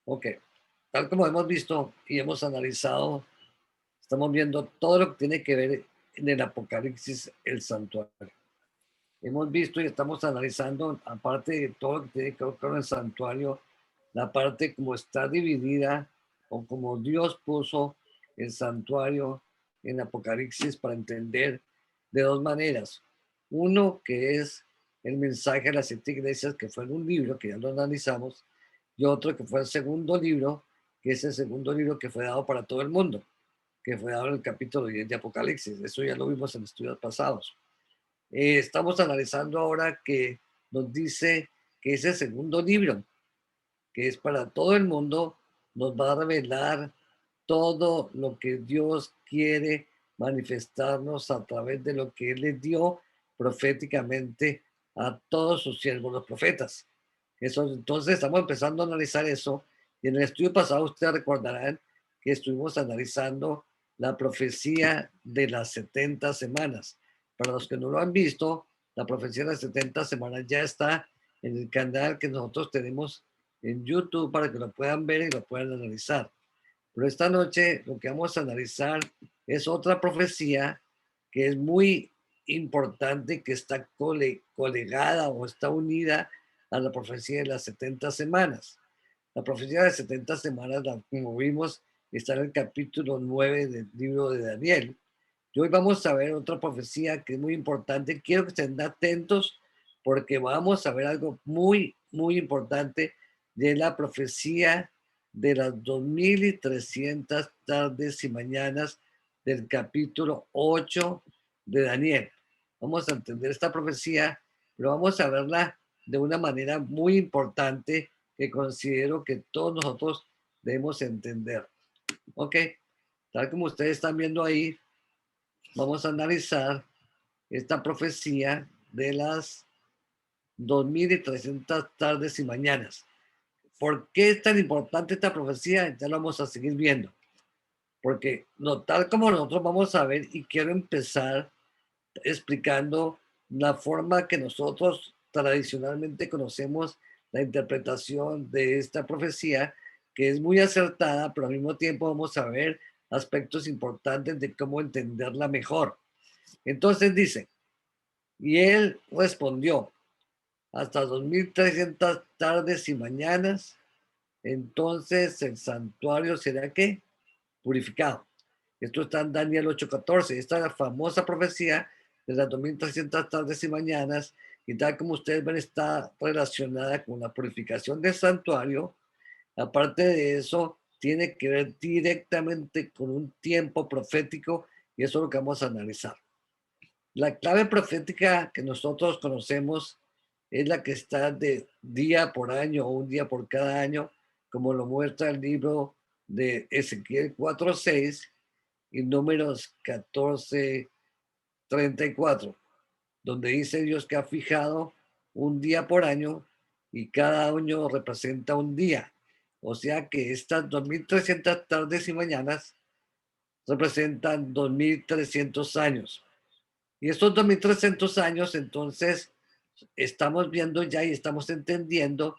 Ok, tal como hemos visto y hemos analizado, estamos viendo todo lo que tiene que ver en el Apocalipsis, el santuario. Hemos visto y estamos analizando, aparte de todo lo que tiene que ver con el santuario, la parte como está dividida o como Dios puso el santuario en Apocalipsis para entender de dos maneras. Uno que es el mensaje a las 7 iglesias, que fue en un libro que ya lo analizamos, y otro que fue el segundo libro, que es el segundo libro que fue dado para todo el mundo, que fue dado en el capítulo 10 de Apocalipsis. Eso ya lo vimos en estudios pasados. Estamos analizando ahora que nos dice que ese segundo libro, que es para todo el mundo, nos va a revelar todo lo que Dios quiere manifestarnos a través de lo que Él les dio proféticamente a todos sus siervos, los profetas. Eso, entonces estamos empezando a analizar eso. Y en el estudio pasado ustedes recordarán que estuvimos analizando la profecía de las 70 semanas. Para los que no lo han visto, la profecía de las 70 semanas ya está en el canal que nosotros tenemos en YouTube para que lo puedan ver y lo puedan analizar. Pero esta noche lo que vamos a analizar es otra profecía que es muy importante, que está colegada o está unida a la profecía de las 70 semanas. La profecía de las 70 semanas, como vimos, está en el capítulo 9 del libro de Daniel. Y hoy vamos a ver otra profecía que es muy importante. Quiero que estén atentos porque vamos a ver algo muy, muy importante de la profecía de las 2300 tardes y mañanas del capítulo 8 de Daniel. Vamos a entender esta profecía, pero vamos a verla de una manera muy importante que considero que todos nosotros debemos entender. Ok, tal como ustedes están viendo ahí, vamos a analizar esta profecía de las 2300 tardes y mañanas. ¿Por qué es tan importante esta profecía? Ya lo vamos a seguir viendo. Porque no tal como nosotros vamos a ver, y quiero empezar explicando la forma que nosotros tradicionalmente conocemos la interpretación de esta profecía, que es muy acertada, pero al mismo tiempo vamos a ver aspectos importantes de cómo entenderla mejor. Entonces dice, y él respondió, hasta 2300 tardes y mañanas, entonces el santuario será ¿qué? Purificado. Esto está en Daniel 8:14. Esta es la famosa profecía de las 2300 tardes y mañanas, y tal como ustedes ven, está relacionada con la purificación del santuario. Aparte de eso, tiene que ver directamente con un tiempo profético, y eso es lo que vamos a analizar. La clave profética que nosotros conocemos es la que está de día por año o un día por cada año, como lo muestra el libro de Ezequiel 4:6 y Números 14:34, donde dice Dios que ha fijado un día por año y cada año representa un día. O sea que estas 2300 tardes y mañanas representan 2300 años. Y estos 2300 años, entonces, estamos viendo ya y estamos entendiendo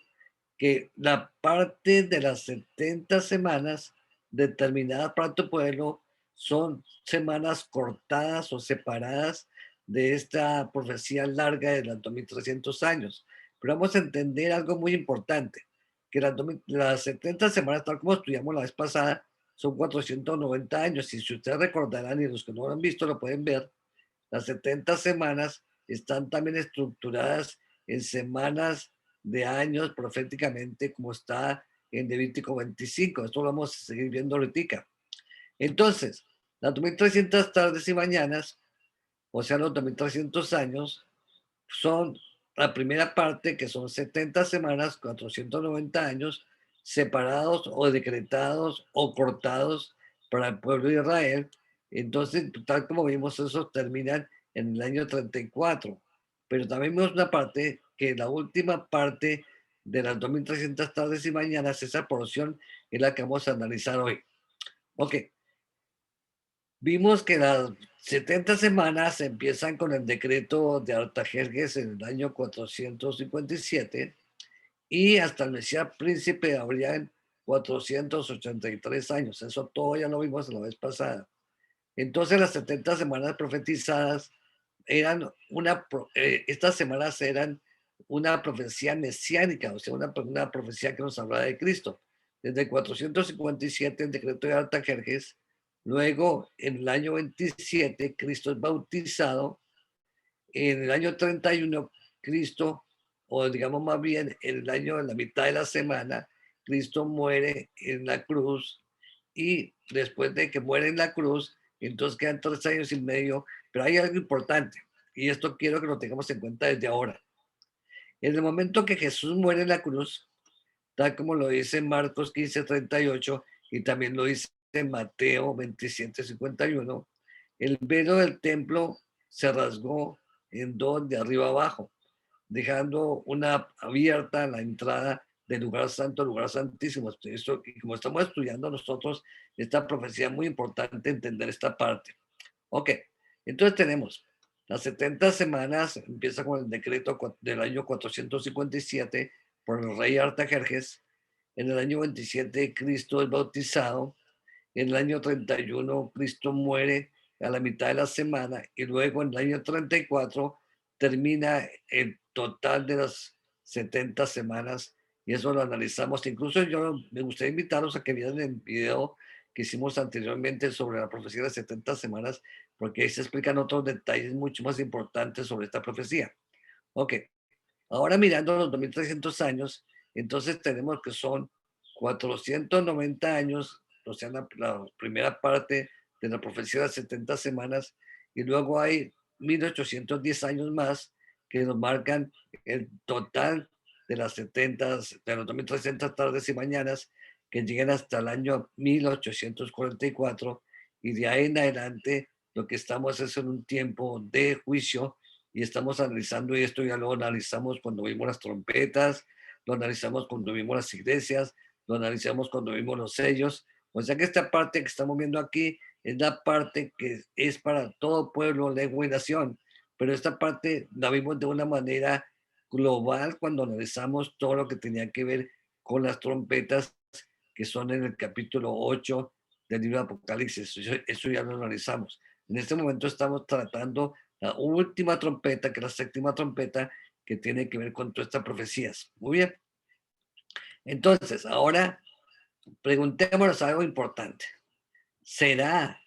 que la parte de las 70 semanas determinadas para tu pueblo son semanas cortadas o separadas de esta profecía larga de los 2300 años. Pero vamos a entender algo muy importante, que las 70 semanas, tal como estudiamos la vez pasada, son 490 años. Y si ustedes recordarán, y los que no lo han visto lo pueden ver, las 70 semanas están también estructuradas en semanas de años proféticamente, como está en Levítico 25. Esto lo vamos a seguir viendo ahorita. Entonces, las 2300 tardes y mañanas, o sea, los 2300 años, son la primera parte, que son 70 semanas, 490 años, separados o decretados o cortados para el pueblo de Israel. Entonces, tal como vimos, esos terminan en el año 34. Pero también vemos una parte que la última parte de las 2300 tardes y mañanas, esa porción es la que vamos a analizar hoy. Ok, vimos que las 70 semanas empiezan con el decreto de Artajerjes en el año 457 y hasta el Mesías príncipe habrían 483 años. Eso todo ya lo vimos la vez pasada. Entonces las 70 semanas profetizadas eran estas semanas eran una profecía mesiánica, o sea, una profecía que nos hablaba de Cristo. Desde el 457, el decreto de Artajerjes, luego en el año 27, Cristo es bautizado, en el año 31, Cristo, o digamos más bien en el año, en la mitad de la semana, Cristo muere en la cruz, y después de que muere en la cruz, entonces quedan 3 años y medio, pero hay algo importante, y esto quiero que lo tengamos en cuenta desde ahora. En el momento que Jesús muere en la cruz, tal como lo dice Marcos 15:38 y también lo dice Mateo 27:51, el velo del templo se rasgó en dos de arriba abajo, dejando una abierta la entrada del lugar santo al lugar santísimo. Esto, y como estamos estudiando nosotros esta profecía, es muy importante entender esta parte. Ok, entonces tenemos las 70 semanas, empieza con el decreto del año 457 por el rey Artajerjes. En el año 27 Cristo es bautizado. En el año 31 Cristo muere a la mitad de la semana, y luego en el año 34 termina el total de las 70 semanas, y eso lo analizamos. Incluso yo me gustaría invitarlos a que vieran el video que hicimos anteriormente sobre la profecía de las 70 semanas, porque ahí se explican otros detalles mucho más importantes sobre esta profecía. Ok, ahora mirando los 2300 años, entonces tenemos que son 490 años, o sea, la primera parte de la profecía de las 70 semanas, y luego hay 1810 años más que nos marcan el total de las 70, de los 2300 tardes y mañanas, que llegan hasta el año 1844, y de ahí en adelante lo que estamos es en un tiempo de juicio, y estamos analizando, y esto ya lo analizamos cuando vimos las trompetas, lo analizamos cuando vimos las iglesias, lo analizamos cuando vimos los sellos. O sea que esta parte que estamos viendo aquí es la parte que es para todo pueblo, lengua y nación, pero esta parte la vimos de una manera global cuando analizamos todo lo que tenía que ver con las trompetas, que son en el capítulo 8 del libro de Apocalipsis. Eso ya lo analizamos. En este momento estamos tratando la última trompeta, que es la séptima trompeta, que tiene que ver con todas estas profecías. Muy bien. Entonces, ahora preguntémonos algo importante. ¿Será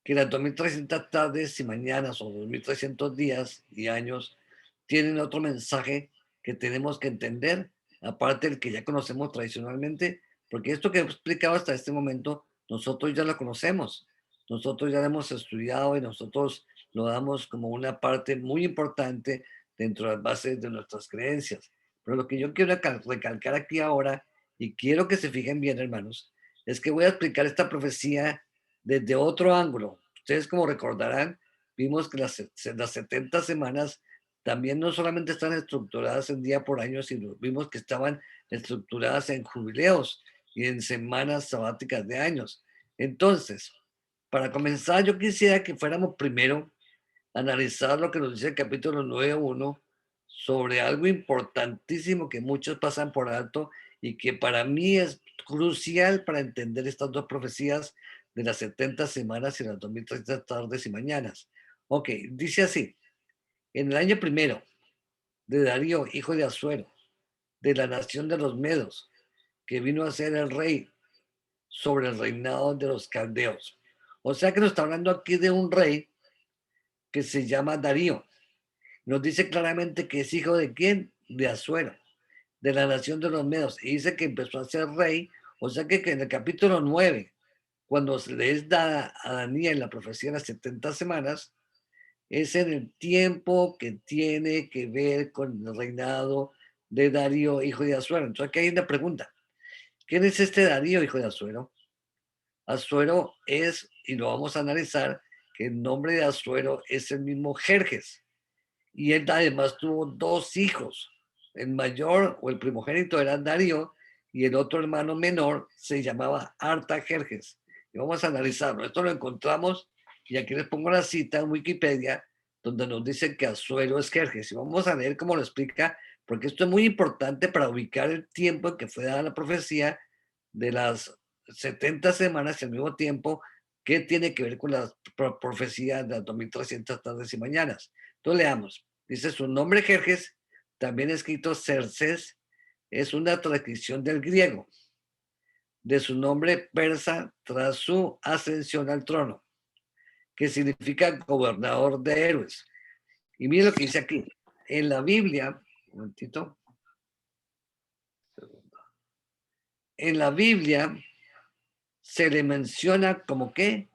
que las 2300 tardes y mañanas o 2300 días y años tienen otro mensaje que tenemos que entender, aparte del que ya conocemos tradicionalmente? Porque esto que he explicado hasta este momento, nosotros ya lo conocemos, nosotros ya lo hemos estudiado y nosotros lo damos como una parte muy importante dentro de las bases de nuestras creencias. Pero lo que yo quiero recalcar aquí ahora, y quiero que se fijen bien, hermanos, es que voy a explicar esta profecía desde otro ángulo. Ustedes, como recordarán, vimos que las 70 semanas también no solamente están estructuradas en día por año, sino vimos que estaban estructuradas en jubileos y en semanas sabáticas de años. Entonces, para comenzar, yo quisiera que fuéramos primero a analizar lo que nos dice el capítulo 9.1 sobre algo importantísimo que muchos pasan por alto y que para mí es crucial para entender estas dos profecías de las 70 semanas y las 2300 tardes y mañanas. Ok, dice así: en el año primero de Darío, hijo de Asuero, de la nación de los Medos, que vino a ser el rey sobre el reinado de los caldeos. O sea que nos está hablando aquí de un rey que se llama Darío. Nos dice claramente que es hijo de quién? De Asuero, de la nación de los Medos. Y dice que empezó a ser rey. O sea que en el capítulo 9, cuando se le es dada a Daniel la profecía de las 70 semanas, es en el tiempo que tiene que ver con el reinado de Darío, hijo de Asuero. Entonces aquí hay una pregunta. ¿Quién es este Darío, hijo de Asuero? Asuero es, y lo vamos a analizar, que el nombre de Asuero es el mismo Jerjes. Y él además tuvo dos hijos. El mayor o el primogénito era Darío, y el otro hermano menor se llamaba Artajerjes. Y vamos a analizarlo. Esto lo encontramos, y aquí les pongo la cita en Wikipedia, donde nos dice que Asuero es Jerjes. Y vamos a leer cómo lo explica, porque esto es muy importante para ubicar el tiempo en que fue dada la profecía de las 70 semanas y al mismo tiempo qué tiene que ver con la profecía de las 2300 tardes y mañanas. Entonces leamos. Dice su nombre Jerjes, también escrito Cerces, es una transcripción del griego de su nombre persa tras su ascensión al trono, que significa gobernador de héroes. Y mire lo que dice aquí. En la Biblia, un momentito, en la Biblia se le menciona como qué,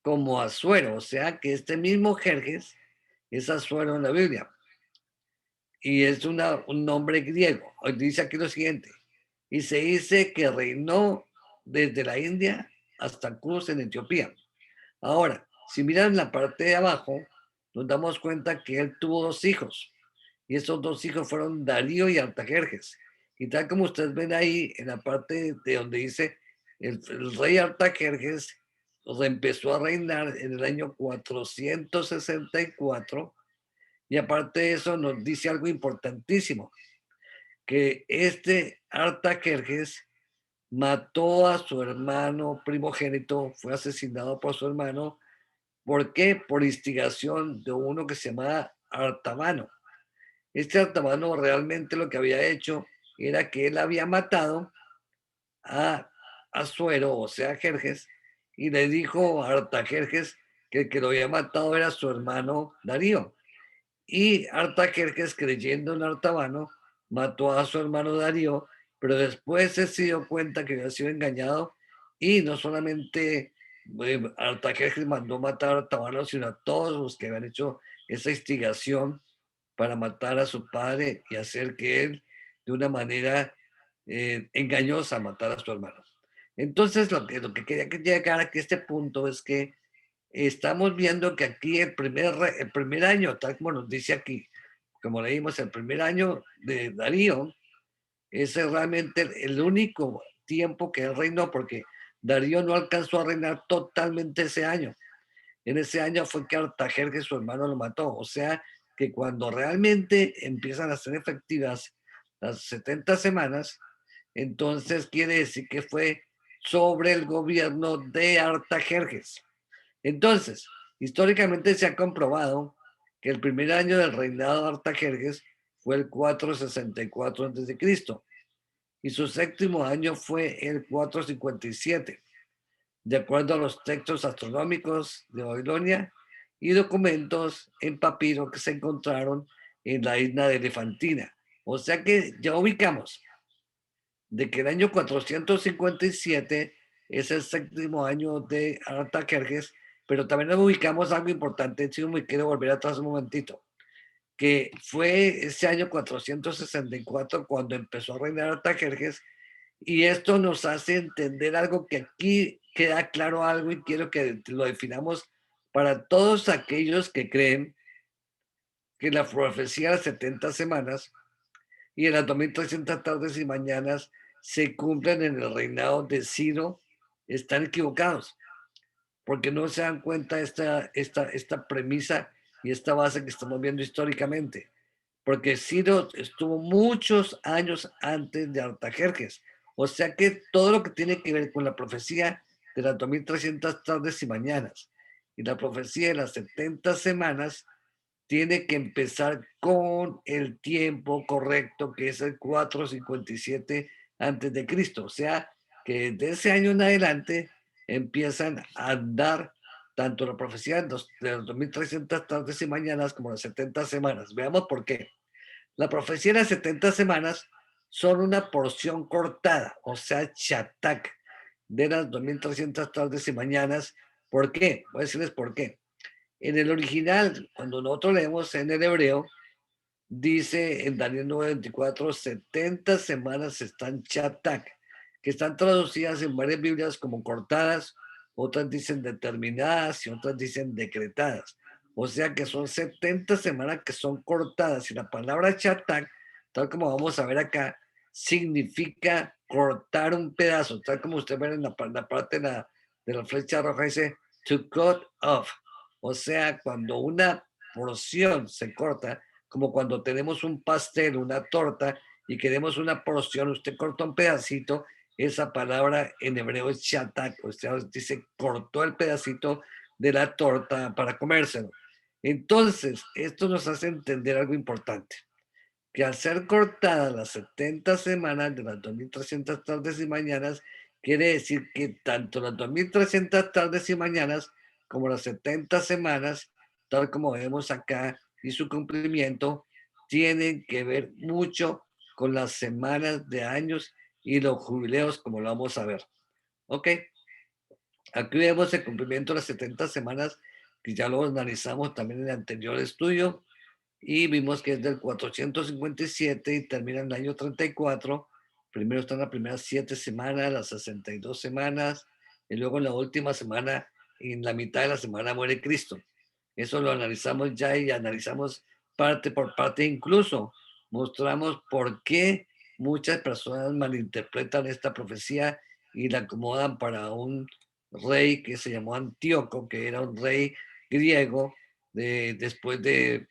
como Asuero, o sea que este mismo Jerjes es Asuero en la Biblia. Y es un nombre griego. Dice aquí lo siguiente, y se dice que reinó desde la India hasta Cus en Etiopía. Ahora, si miran la parte de abajo, nos damos cuenta que él tuvo dos hijos, y esos dos hijos fueron Darío y Artajerjes. Y tal como ustedes ven ahí, en la parte de donde dice el rey Artajerjes empezó a reinar en el año 464, y aparte de eso nos dice algo importantísimo, que este Artajerjes mató a su hermano primogénito, fue asesinado por su hermano. ¿Por qué? Por instigación de uno que se llamaba Artabano. Este Artabano realmente lo que había hecho era que él había matado a Asuero, o sea, Jerjes, y le dijo a Artajerjes que el que lo había matado era su hermano Darío. Y Artajerjes, creyendo en Artabano, mató a su hermano Darío, pero después se dio cuenta que había sido engañado y no solamente Artajerjes mandó matar a Artabano, sino a todos los que habían hecho esa instigación para matar a su padre y hacer que él, de una manera engañosa, matara a su hermano. Entonces, lo que quería llegar aquí a este punto es que estamos viendo que aquí el primer año, tal como nos dice aquí, como leímos, el primer año de Darío, es realmente el único tiempo que él reinó, porque Darío no alcanzó a reinar totalmente ese año. En ese año fue que Artajerjes, su hermano, lo mató. O sea, que cuando realmente empiezan a ser efectivas las 70 semanas, entonces quiere decir que fue sobre el gobierno de Artajerjes. Entonces, históricamente se ha comprobado que el primer año del reinado de Artajerjes fue el 464 a.C. y su séptimo año fue el 457, de acuerdo a los textos astronómicos de Babilonia y documentos en papiro que se encontraron en la isla de Elefantina. O sea que ya ubicamos de que el año 457 es el séptimo año de Artajerjes, pero también nos ubicamos algo importante, si me quiero volver atrás un momentito, que fue ese año 464 cuando empezó a reinar Artajerjes, y esto nos hace entender algo que aquí queda claro algo y quiero que lo definamos para todos aquellos que creen que la profecía de las 70 semanas y en las 2300 tardes y mañanas se cumplen en el reinado de Ciro, están equivocados, porque no se dan cuenta esta premisa y esta base que estamos viendo históricamente, porque Ciro estuvo muchos años antes de Artajerjes, o sea que todo lo que tiene que ver con la profecía de las 2300 tardes y mañanas y la profecía de las 70 semanas tiene que empezar con el tiempo correcto, que es el 457 antes de Cristo. O sea, que desde ese año en adelante empiezan a andar tanto la profecía de las 2300 tardes y mañanas como las 70 semanas. Veamos por qué. La profecía de las 70 semanas son una porción cortada, o sea, chatak, de las 2300 tardes y mañanas. ¿Por qué? Voy a decirles por qué. En el original, cuando nosotros leemos en el hebreo, dice en Daniel 9:24, 70 semanas están chatak, que están traducidas en varias Biblias como cortadas, otras dicen determinadas y otras dicen decretadas. O sea que son 70 semanas que son cortadas y la palabra chatak, tal como vamos a ver acá, significa cortar un pedazo, tal como usted ve en la parte de la flecha roja, dice to cut off. O sea, cuando una porción se corta, como cuando tenemos un pastel, una torta y queremos una porción, usted corta un pedacito esa palabra en hebreo es shatak, o sea, dice cortó el pedacito de la torta para comérselo. Entonces, esto nos hace entender algo importante, que al ser cortadas las 70 semanas de las 2300 tardes y mañanas, quiere decir que tanto las 2300 tardes y mañanas como las 70 semanas, tal como vemos acá, y su cumplimiento, tienen que ver mucho con las semanas de años y los jubileos, como lo vamos a ver. Ok, aquí vemos el cumplimiento de las 70 semanas, que ya lo analizamos también en el anterior estudio, y vimos que es del 457 y termina en el año 34. Primero están las primeras 7 semanas, las 62 semanas, y luego en la última semana, en la mitad de la semana muere Cristo. Eso lo analizamos ya y analizamos parte por parte, incluso mostramos por qué muchas personas malinterpretan esta profecía y la acomodan para un rey que se llamó Antíoco, que era un rey griego después de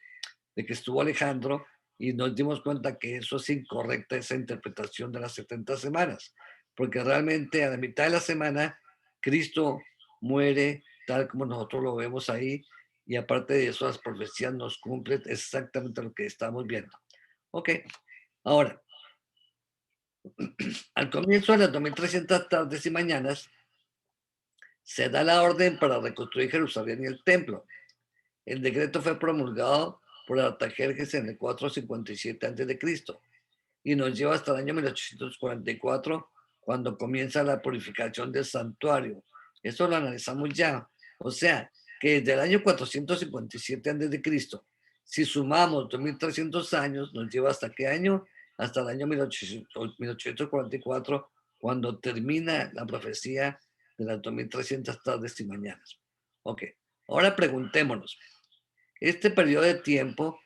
que estuvo Alejandro, y nos dimos cuenta que eso es incorrecta, esa interpretación de las 70 semanas, porque realmente a la mitad de la semana Cristo muere tal como nosotros lo vemos ahí, y aparte de eso las profecías nos cumplen exactamente lo que estamos viendo. Ok, ahora, al comienzo de las 2300 tardes y mañanas, se da la orden para reconstruir Jerusalén y el templo. El decreto fue promulgado por Artajerjes en el 457 a.C. y nos lleva hasta el año 1844, cuando comienza la purificación del santuario. Esto lo analizamos ya. O sea, que desde el año 457 a.C., si sumamos 2300 años, nos lleva hasta qué año? Hasta el año 1844, cuando termina la profecía de las 2300 tardes y mañanas. Ok, ahora preguntémonos, este periodo de tiempo,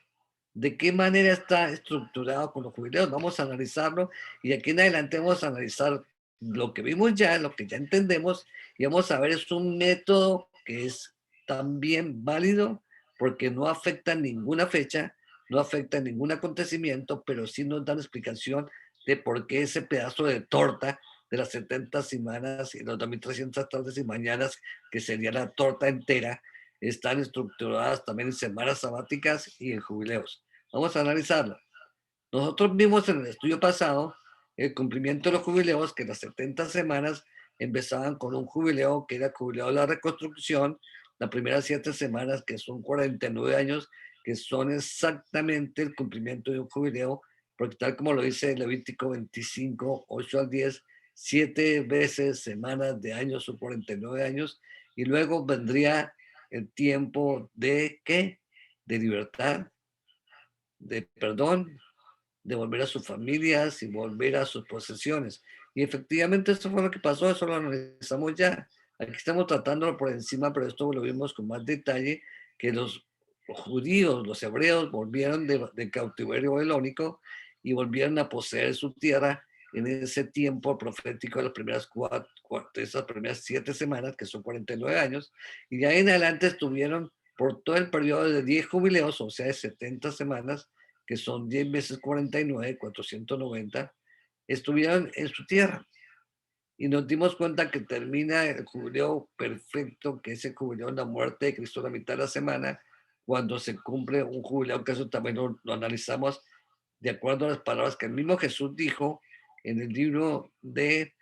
¿de qué manera está estructurado con los jubileos? Vamos a analizarlo y aquí en adelante vamos a analizar lo que vimos ya, lo que ya entendemos, y vamos a ver, es un método que es también válido porque no afecta ninguna fecha, no afecta ningún acontecimiento, pero sí nos da la explicación de por qué ese pedazo de torta de las 70 semanas y los 2300 tardes y mañanas, que sería la torta entera, están estructuradas también en semanas sabáticas y en jubileos. Vamos a analizarlo. Nosotros vimos en el estudio pasado el cumplimiento de los jubileos, que las 70 semanas empezaban con un jubileo que era el jubileo de la reconstrucción, las primeras 7 semanas, que son 49 años, que son exactamente el cumplimiento de un jubileo, porque tal como lo dice Levítico 25, 8 al 10, 7 veces semanas de años son 49 años, y luego vendría el tiempo de ¿qué? De libertad, de perdón, de volver a sus familias y volver a sus posesiones. Y efectivamente esto fue lo que pasó, eso lo analizamos ya. Aquí estamos tratándolo por encima, pero esto lo vimos con más detalle, que los judíos, los hebreos, volvieron de cautiverio babilónico y volvieron a poseer su tierra en ese tiempo profético de las primeras esas primeras 7 semanas, que son 49 años, y de ahí en adelante estuvieron por todo el periodo de 10 jubileos, o sea, de 70 semanas, que son 10 veces 49, 490, estuvieron en su tierra. Y nos dimos cuenta que termina el jubileo perfecto, que es el jubileo de la muerte de Cristo a la mitad de la semana, cuando se cumple un jubileo, que eso también lo analizamos de acuerdo a las palabras que el mismo Jesús dijo en el libro de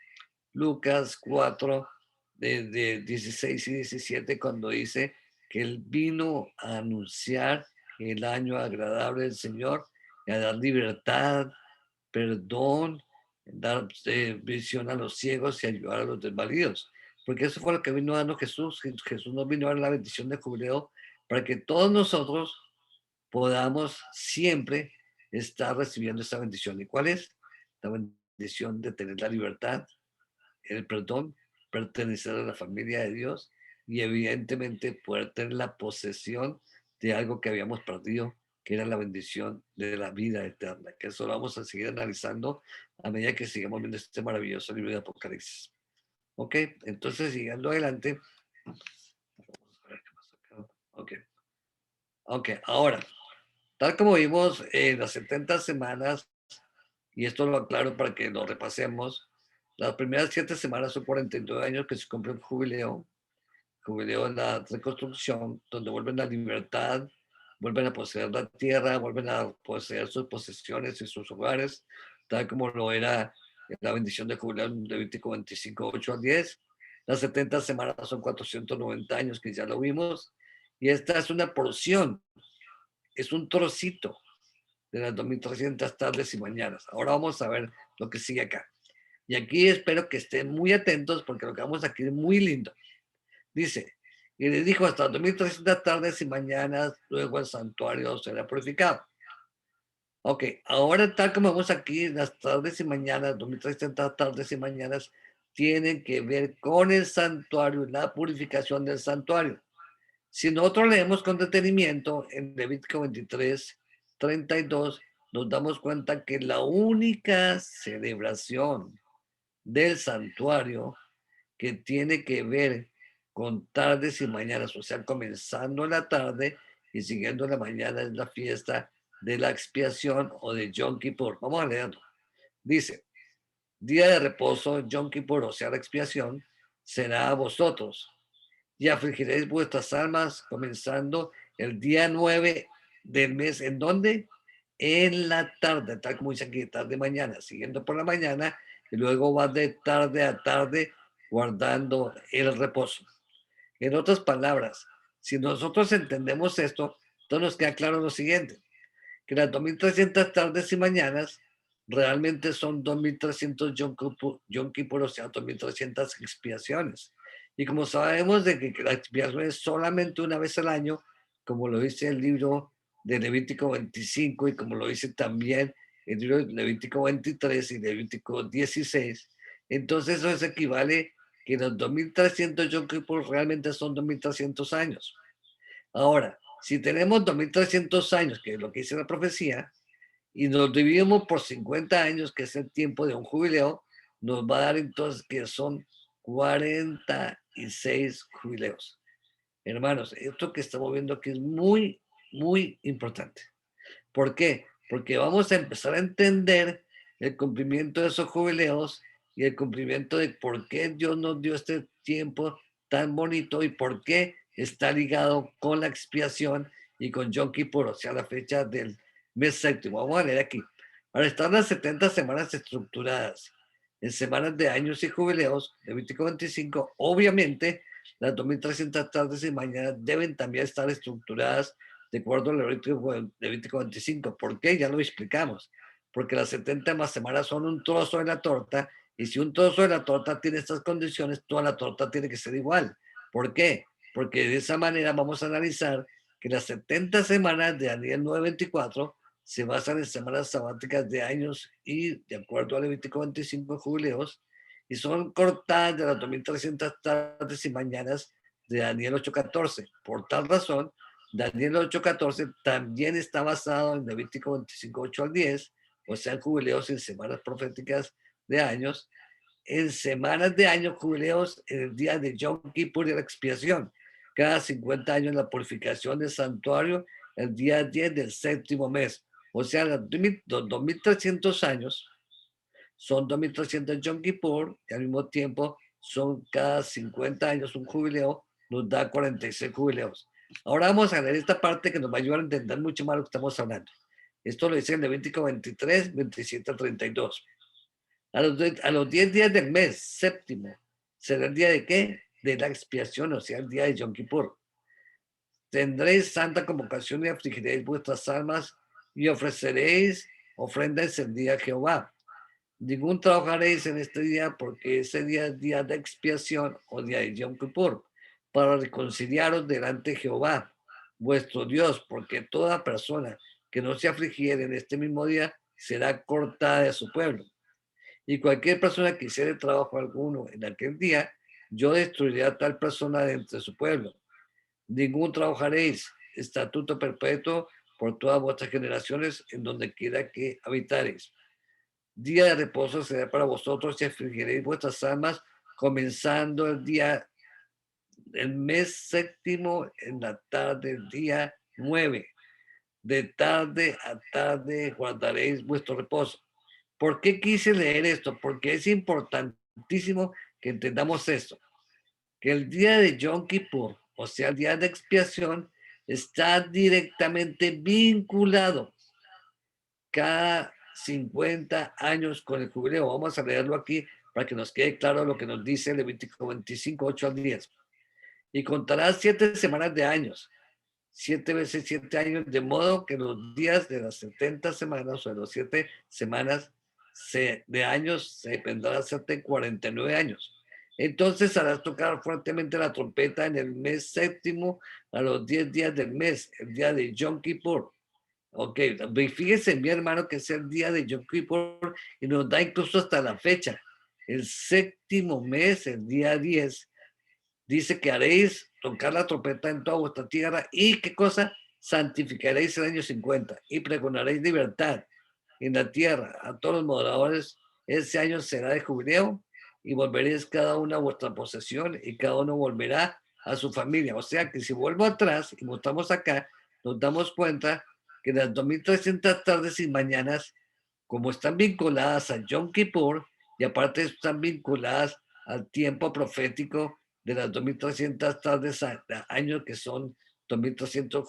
Lucas 4, de 16 y 17, cuando dice que él vino a anunciar el año agradable del Señor y a dar libertad, perdón, dar visión a los ciegos y ayudar a los desvalidos. Porque eso fue lo que vino dando Jesús. Jesús nos vino a dar la bendición de jubileo para que todos nosotros podamos siempre estar recibiendo esta bendición. ¿Y cuál es? La bendición de tener la libertad, el perdón, pertenecer a la familia de Dios y evidentemente poder tener la posesión de algo que habíamos perdido, que era la bendición de la vida eterna, que eso lo vamos a seguir analizando a medida que sigamos viendo este maravilloso libro de Apocalipsis. Ok, entonces siguiendo adelante. Ok, ok, ahora, tal como vimos en las 70 semanas, y esto lo aclaro para que lo repasemos, Las primeras 7 semanas son 49 años que se cumple el jubileo en la reconstrucción, donde vuelven la libertad, vuelven a poseer la tierra, vuelven a poseer sus posesiones y sus hogares, tal como lo era la bendición de jubileo en Levítico 25, 8 al 10. Las 70 semanas son 490 años, que ya lo vimos, y esta es una porción, es un trocito de las 2300 tardes y mañanas. Ahora vamos a ver lo que sigue acá. Y aquí espero que estén muy atentos porque lo que vamos aquí es muy lindo. Dice, y le dijo hasta 2300 tardes y mañanas, luego el santuario será purificado. Ok, ahora tal como vemos aquí, las tardes y mañanas, 2300 tardes y mañanas, tienen que ver con el santuario, la purificación del santuario. Si nosotros leemos con detenimiento en Levítico 23, 32, nos damos cuenta que la única celebración del santuario que tiene que ver con tardes y mañanas, o sea, comenzando en la tarde y siguiendo en la mañana es la fiesta de la expiación o de Yom Kippur. Vamos a leerlo. Dice, día de reposo, Yom Kippur, o sea, la expiación, será a vosotros y afligiréis vuestras almas comenzando el día 9 del mes. ¿En dónde? En la tarde, tal como dice aquí, tarde mañana, siguiendo por la mañana, y luego va de tarde a tarde guardando el reposo. En otras palabras, si nosotros entendemos esto, entonces nos queda claro lo siguiente, que las 2300 tardes y mañanas realmente son 2300 Yom Kippur, o sea, 2300 expiaciones. Y como sabemos de que la expiación es solamente una vez al año, como lo dice el libro de Levítico 25 y como lo dice también el libro de Levítico 23 y Levítico 16, entonces eso es equivale que los 2300 Yom Kippur realmente son 2300 años. Ahora, si tenemos 2300 años, que es lo que dice la profecía, y nos dividimos por 50 años, que es el tiempo de un jubileo, nos va a dar entonces que son 46 jubileos. Hermanos, esto que estamos viendo aquí es muy, muy importante. ¿Por qué? Porque vamos a empezar a entender el cumplimiento de esos jubileos y el cumplimiento de por qué Dios nos dio este tiempo tan bonito y por qué está ligado con la expiación y con Yom Kippur, o sea, la fecha del mes séptimo. Vamos a leer aquí. Ahora están las 70 semanas estructuradas en semanas de años y jubileos, Levítico 25. Obviamente, las 2300 tardes y mañanas deben también estar estructuradas de acuerdo al Levítico 25. ¿Por qué? Ya lo explicamos. Porque las 70 más semanas son un trozo de la torta, y si un trozo de la torta tiene estas condiciones, toda la torta tiene que ser igual. ¿Por qué? Porque de esa manera vamos a analizar que las 70 semanas de Daniel 9:24 se basan en semanas sabáticas de años y de acuerdo al Levítico 25 jubileos, y son cortadas de las 2300 tardes y mañanas de Daniel 8:14. Por tal razón, Daniel 8:14 también está basado en Levítico 25, 8 al 10, o sea, en jubileos en semanas proféticas de años, en semanas de años, jubileos en el día de Yom Kippur y la expiación, cada 50 años la purificación del santuario, el día 10 del séptimo mes. O sea, los 2300 años son 2300 Yom Kippur y al mismo tiempo son cada 50 años un jubileo, nos da 46 jubileos. Ahora vamos a leer esta parte que nos va a ayudar a entender mucho más lo que estamos hablando. Esto lo dice en Levítico 23, 27 a 32. A los 10 días del mes séptimo, ¿será el día de qué? De la expiación, o sea, el día de Yom Kippur. Tendréis santa convocación y afligiréis vuestras almas y ofreceréis ofrenda encendida a Jehová. Ningún trabajaréis en este día porque ese día es día de expiación o día de Yom Kippur, para reconciliaros delante de Jehová, vuestro Dios, porque toda persona que no se afligiere en este mismo día será cortada de su pueblo. Y cualquier persona que hiciere trabajo alguno en aquel día, yo destruiré a tal persona de entre su pueblo. Ningún trabajaréis, estatuto perpetuo por todas vuestras generaciones en donde quiera que habitaréis. Día de reposo será para vosotros y afligiréis vuestras almas, comenzando el día, el mes séptimo en la tarde del día 9. De tarde a tarde guardaréis vuestro reposo. ¿Por qué quise leer esto? Porque es importante importantísimo que entendamos esto, que el día de Yom Kippur, o sea, el día de expiación, está directamente vinculado cada 50 años con el jubileo. Vamos a leerlo aquí para que nos quede claro lo que nos dice Levítico 25, 8 al 10. Y contarás 7 semanas de años, 7 veces 7 años, de modo que los días de las 70 semanas o de los 7 semanas de años se vendrán a hacerte 49 años. Entonces harás tocar fuertemente la trompeta en el mes séptimo a los 10 días del mes, el día de Yom Kippur. Ok, fíjese mi hermano que es el día de Yom Kippur y nos da incluso hasta la fecha. El séptimo mes, el día 10, dice que haréis tocar la trompeta en toda vuestra tierra y qué cosa, santificaréis el año 50 y pregonaréis libertad en la tierra a todos los moradores. Ese año será de jubileo y volveréis cada uno a vuestra posesión y cada uno volverá a su familia. O sea que si vuelvo atrás y mostramos acá, nos damos cuenta que las 2300 tardes y mañanas, como están vinculadas a Yom Kippur y aparte están vinculadas al tiempo profético de las 2300 tardes años que son 2300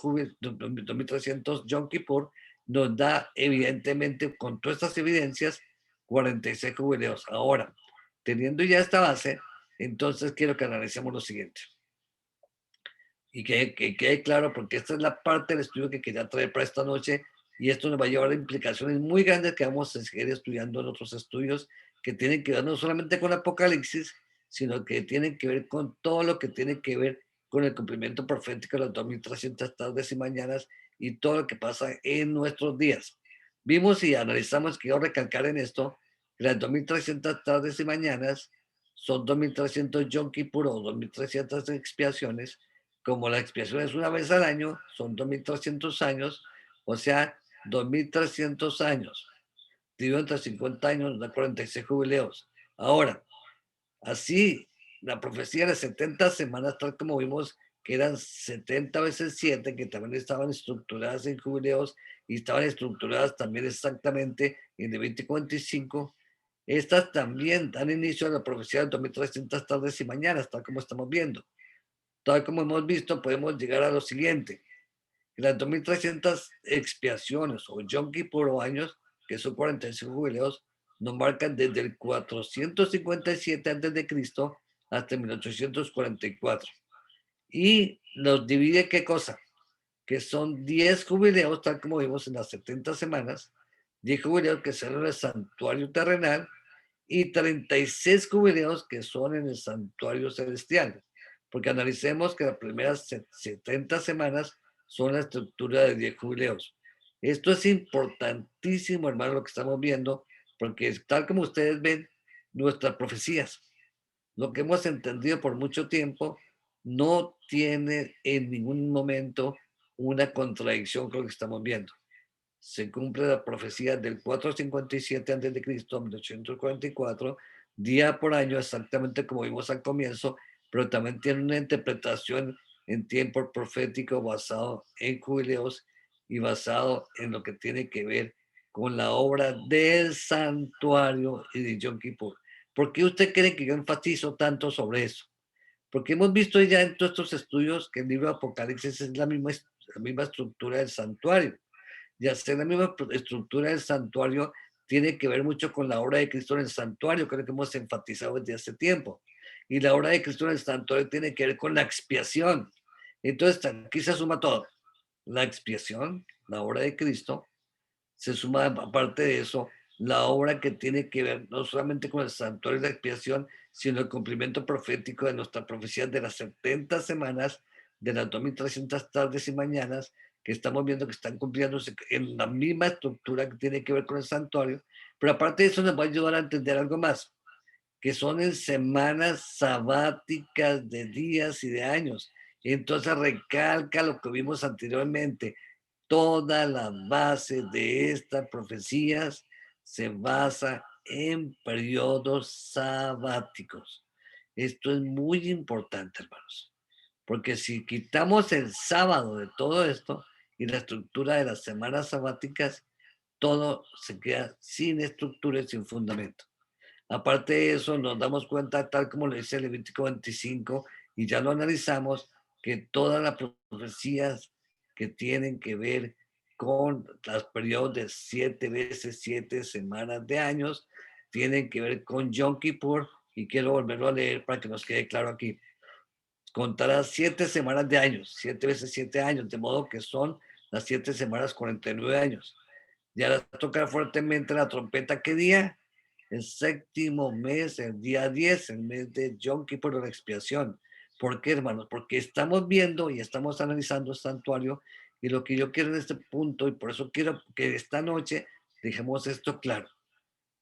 Yom Kippur, nos da evidentemente con todas estas evidencias 46 jubileos. Ahora, teniendo ya esta base, entonces quiero que analicemos lo siguiente. Y que quede claro, porque esta es la parte del estudio que quería traer para esta noche, y esto nos va a llevar a implicaciones muy grandes que vamos a seguir estudiando en otros estudios que tienen que ver no solamente con Apocalipsis, sino que tienen que ver con todo lo que tiene que ver con el cumplimiento profético de las 2300 tardes y mañanas y todo lo que pasa en nuestros días. Vimos y analizamos, quiero recalcar en esto, que las 2300 tardes y mañanas son 2300 Yom Kippur o 2300 expiaciones. Como la expiación es una vez al año, son 2300 años, o sea, 2300 años. Dividido entre 50 años, da 46 jubileos. Ahora, así, la profecía de 70 semanas, tal como vimos, que eran 70 veces 7, que también estaban estructuradas en jubileos y estaban estructuradas también exactamente en Levítico 25, estas también dan inicio a la profecía de 2300 tardes y mañanas, tal como estamos viendo. Tal como hemos visto, podemos llegar a lo siguiente. Las 2300 expiaciones o Yom Kippur o años, que son 45 jubileos, nos marcan desde el 457 a.C. hasta 1844. Y nos divide qué cosa, que son 10 jubileos, tal como vimos en las 70 semanas, 10 jubileos que son en el santuario terrenal y 36 jubileos que son en el santuario celestial. Porque analicemos que las primeras 70 semanas son la estructura de 10 jubileos. Esto es importantísimo, hermano, lo que estamos viendo, porque tal como ustedes ven, nuestras profecías, lo que hemos entendido por mucho tiempo, no tiene en ningún momento una contradicción con lo que estamos viendo. Se cumple la profecía del 457 a.C. a 1844, día por año, exactamente como vimos al comienzo, pero también tiene una interpretación en tiempo profético basado en jubileos y basado en lo que tiene que ver con la obra del santuario y de Yom Kippur. ¿Por qué usted cree que yo enfatizo tanto sobre eso? Porque hemos visto ya en todos estos estudios que el libro de Apocalipsis es la misma estructura del santuario. Y hacer la misma estructura del santuario tiene que ver mucho con la obra de Cristo en el santuario, creo que hemos enfatizado desde hace tiempo. Y la obra de Cristo en el santuario tiene que ver con la expiación. Entonces aquí se suma todo. La expiación, la obra de Cristo, se suma aparte de eso la obra que tiene que ver no solamente con el santuario de la expiación, sino el cumplimiento profético de nuestra profecía de las 70 semanas, de las 2300 tardes y mañanas, que estamos viendo que están cumpliéndose en la misma estructura que tiene que ver con el santuario. Pero aparte de eso nos va a ayudar a entender algo más, que son en semanas sabáticas de días y de años. Entonces recalca lo que vimos anteriormente. Toda la base de estas profecías se basa en periodos sabáticos. Esto es muy importante, hermanos, porque si quitamos el sábado de todo esto y la estructura de las semanas sabáticas, todo se queda sin estructura y sin fundamento. Aparte de eso, nos damos cuenta, tal como lo dice Levítico 25, y ya lo analizamos, que todas las profecías que tienen que ver con los periodos de 7 veces 7 semanas de años, tienen que ver con Yom Kippur, y quiero volverlo a leer para que nos quede claro aquí. Contará 7 semanas de años, 7 veces 7 años, de modo que son las 7 semanas 49 años. Y hará tocar fuertemente la trompeta. ¿Qué día? El séptimo mes, el día 10, el mes de Yom Kippur de la expiación. ¿Por qué, hermanos? Porque estamos viendo y estamos analizando el santuario, y lo que yo quiero en este punto, y por eso quiero que esta noche dejemos esto claro,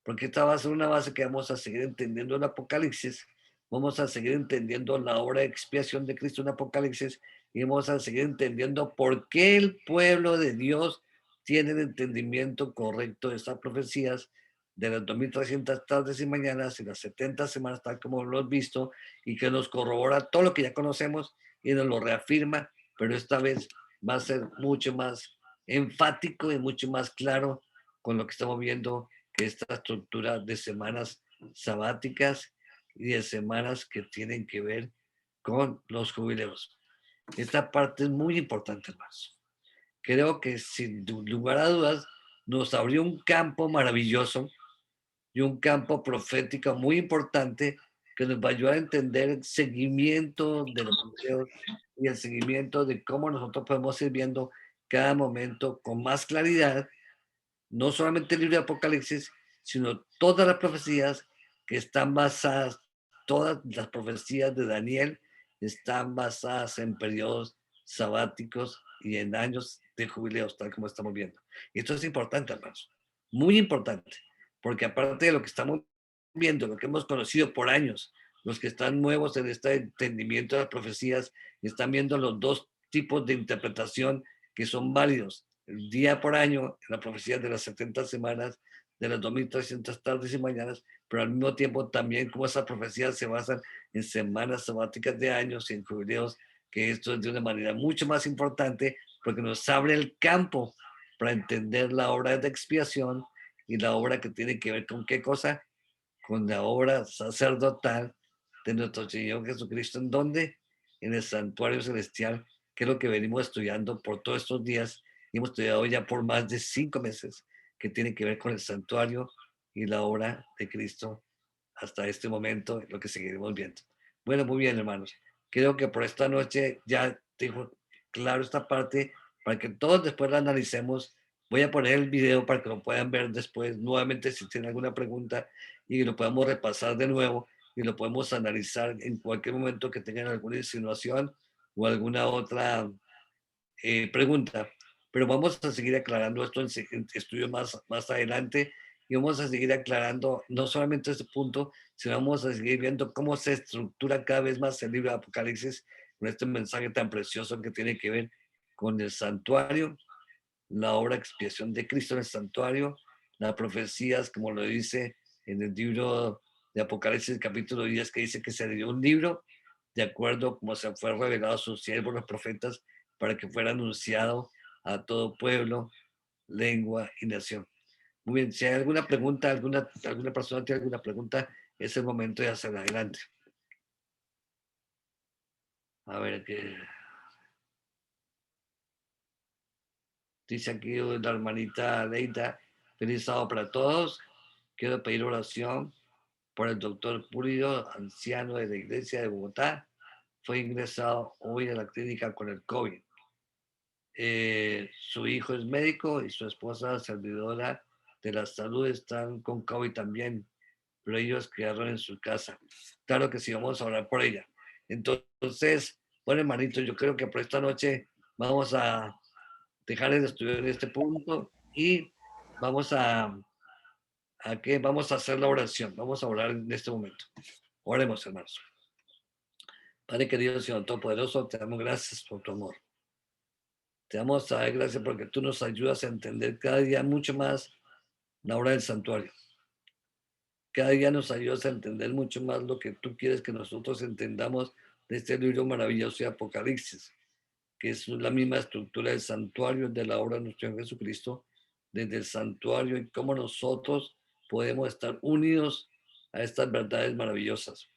porque esta va a ser una base que vamos a seguir entendiendo el Apocalipsis, vamos a seguir entendiendo la obra de expiación de Cristo en Apocalipsis, y vamos a seguir entendiendo por qué el pueblo de Dios tiene el entendimiento correcto de estas profecías de las 2300 tardes y mañanas y las 70 semanas, tal como lo hemos visto, y que nos corrobora todo lo que ya conocemos y nos lo reafirma, pero esta vez va a ser mucho más enfático y mucho más claro con lo que estamos viendo, que esta estructura de semanas sabáticas y de semanas que tienen que ver con los jubileos. Esta parte es muy importante, hermanos. Creo que sin lugar a dudas nos abrió un campo maravilloso y un campo profético muy importante que nos va a ayudar a entender el seguimiento de los jubileos y el seguimiento de cómo nosotros podemos ir viendo cada momento con más claridad, no solamente el libro de Apocalipsis, sino todas las profecías que están basadas, todas las profecías de Daniel están basadas en periodos sabáticos y en años de jubileos, tal como estamos viendo. Y esto es importante, hermanos, muy importante, porque aparte de lo que estamos viendo, lo que hemos conocido por años, los que están nuevos en este entendimiento de las profecías, están viendo los dos tipos de interpretación que son válidos: el día por año, la profecía de las 70 semanas, de las 2300 tardes y mañanas, pero al mismo tiempo también como esas profecías se basan en semanas sabáticas de años y en jubileos, que esto es de una manera mucho más importante porque nos abre el campo para entender la obra de expiación y la obra que tiene que ver con qué cosa, con la obra sacerdotal de nuestro Señor Jesucristo. ¿En dónde? En el santuario celestial, que es lo que venimos estudiando por todos estos días, y hemos estudiado ya por más de 5 meses, que tiene que ver con el santuario y la obra de Cristo hasta este momento, lo que seguiremos viendo. Bueno, muy bien, hermanos. Creo que por esta noche ya tengo claro esta parte para que todos después la analicemos. Voy a poner el video para que lo puedan ver después nuevamente si tienen alguna pregunta, y lo podamos repasar de nuevo y lo podemos analizar en cualquier momento que tengan alguna insinuación o alguna otra pregunta. Pero vamos a seguir aclarando esto en estudios más adelante, y vamos a seguir aclarando no solamente este punto, sino vamos a seguir viendo cómo se estructura cada vez más el libro de Apocalipsis con este mensaje tan precioso que tiene que ver con el santuario, la obra de expiación de Cristo en el santuario, las profecías, como lo dice en el libro de Apocalipsis, capítulo 10, que dice que se le dio un libro de acuerdo como se fue revelado a sus siervos los profetas, para que fuera anunciado a todo pueblo, lengua y nación. Muy bien, si hay alguna pregunta, alguna persona tiene alguna pregunta, es el momento de hacer adelante. A ver, qué dice aquí la hermanita Leida: feliz sábado para todos. Quiero pedir oración por el doctor Pulido, anciano de la iglesia de Bogotá. Fue ingresado hoy a la clínica con el COVID. Su hijo es médico y su esposa, servidora de la salud, están con COVID también, pero ellos quedaron en su casa. Claro que sí, vamos a hablar por ella. Entonces, bueno, hermanito, yo creo que por esta noche vamos a dejar el estudio en este punto, y vamos vamos a hacer la oración. Vamos a orar en este momento. Oremos, hermanos. Padre querido, Señor Todopoderoso, te damos gracias por tu amor. Te damos a dar gracias porque tú nos ayudas a entender cada día mucho más la obra del santuario. Cada día nos ayudas a entender mucho más lo que tú quieres que nosotros entendamos de este libro maravilloso de Apocalipsis, que es la misma estructura del santuario, de la obra de nuestro Señor Jesucristo, desde el santuario, y cómo nosotros podemos estar unidos a estas verdades maravillosas,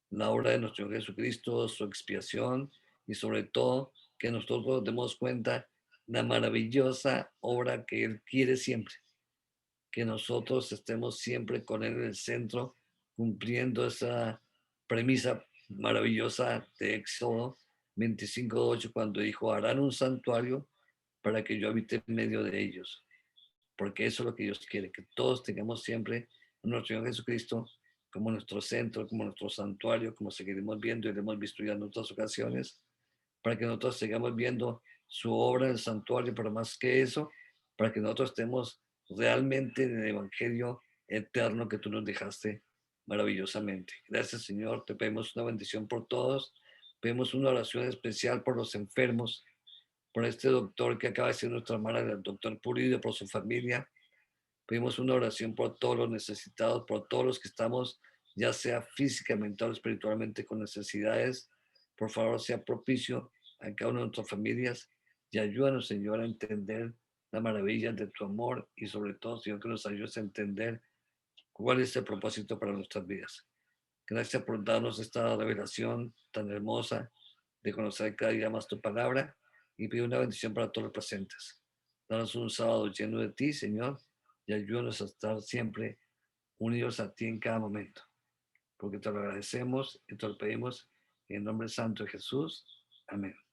la obra de nuestro Señor Jesucristo, su expiación y sobre todo que nosotros demos cuenta la maravillosa obra que Él quiere siempre, que nosotros estemos siempre con Él en el centro, cumpliendo esa premisa maravillosa de Éxodo 25:8, cuando dijo, harán un santuario para que yo habite en medio de ellos, porque eso es lo que Dios quiere, que todos tengamos siempre a nuestro Señor Jesucristo como nuestro centro, como nuestro santuario, como seguiremos viendo y lo hemos visto ya en otras ocasiones, para que nosotros sigamos viendo su obra en el santuario, pero más que eso, para que nosotros estemos realmente en el Evangelio eterno que tú nos dejaste maravillosamente. Gracias, Señor. Te pedimos una bendición por todos. Pedimos una oración especial por los enfermos, por este doctor que acaba de ser nuestra hermana, el doctor Pulido, por su familia. Pedimos una oración por todos los necesitados, por todos los que estamos, ya sea físicamente o espiritualmente, con necesidades. Por favor, sea propicio a cada una de nuestras familias y ayúdanos, Señor, a entender la maravilla de tu amor y sobre todo, Señor, que nos ayudes a entender cuál es el propósito para nuestras vidas. Gracias por darnos esta revelación tan hermosa de conocer cada día más tu palabra y pido una bendición para todos los presentes. Danos un sábado lleno de ti, Señor, y ayúdanos a estar siempre unidos a ti en cada momento, porque te lo agradecemos y te lo pedimos en el nombre santo de Jesús. Amén.